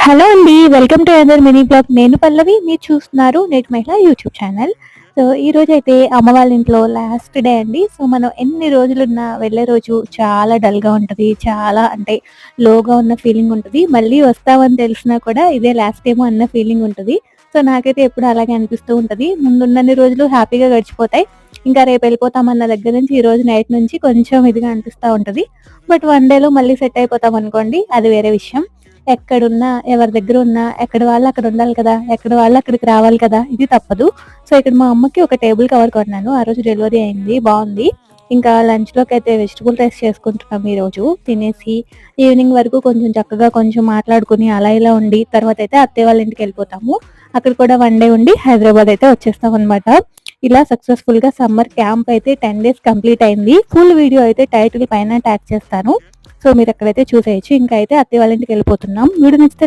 Hello అండి. Welcome to another mini blog. నేను పల్లవి. మీరు చూస్తున్నారు నేటి మహిళ యూట్యూబ్ ఛానల్. సో, ఈరోజైతే అమ్మ వాళ్ళ ఇంట్లో లాస్ట్ డే అండి. సో, మనం ఎన్ని రోజులున్నా వెళ్ళే రోజు చాలా డల్‌గా ఉంటది. చాలా అంటే లోగా ఉన్న ఫీలింగ్ ఉంటది. మళ్ళీ వస్తామని తెలిసినా కూడా ఇదే లాస్ట్ ఏమో అన్న ఫీలింగ్ ఉంటది. సో, నాకైతే ఎప్పుడు అలాగే అనిపిస్తూ ఉంటది. ముందున్నన్ని రోజులు హ్యాపీగా గడిచిపోతాయి. ఇంకా రేపు వెళ్ళిపోతామన్న దగ్గర నుంచి ఈ రోజు నైట్ నుంచి కొంచెం ఇదిగా అనిపిస్తా ఉంటది. బట్ వన్ డేలో మళ్ళీ సెట్ అయిపోతామనుకోండి అది వేరే విషయం. ఎక్కడున్నా, ఎవరి దగ్గరున్నా, ఎక్కడి వాళ్ళు అక్కడ ఉండాలి కదా! ఎక్కడి వాళ్ళు అక్కడికి రావాలి కదా! ఇది తప్పదు. సో, ఇక్కడ మా అమ్మకి ఒక టేబుల్ కవర్ కొన్నాను. ఆ రోజు డెలివరీ అయింది. బావుంది. ఇంకా లంచ్‌లోకైతే వెజిటబుల్ రైస్ చేసుకుంటున్నాం ఈరోజు. తినేసి ఈవినింగ్ వరకు కొంచెం చక్కగా కొంచెం మాట్లాడుకొని అలా ఇలా ఉండి తర్వాతైతే అత్తయ్య వాళ్ళ ఇంటికెళ్ళిపోతాము. అక్కడ కూడా వన్ డే ఉండి హైదరాబాద్ అయితే వచ్చేస్తామనమాట. ఇలా సక్సెస్‌ఫుల్‌గా సమ్మర్ క్యాంప్ అయితే 10 డేస్ కంప్లీట్ అయింది. ఫుల్ వీడియో అయితే టైటిల్ పైన ట్యాగ్ చేస్తాను. సో, మీరక్కడైతే చూసేయొచ్చు. ఇంకా అయితే అత్తయ్య వాళ్ళ ఇంటికెళ్ళిపోతున్నాం. వీడియో నచ్చితే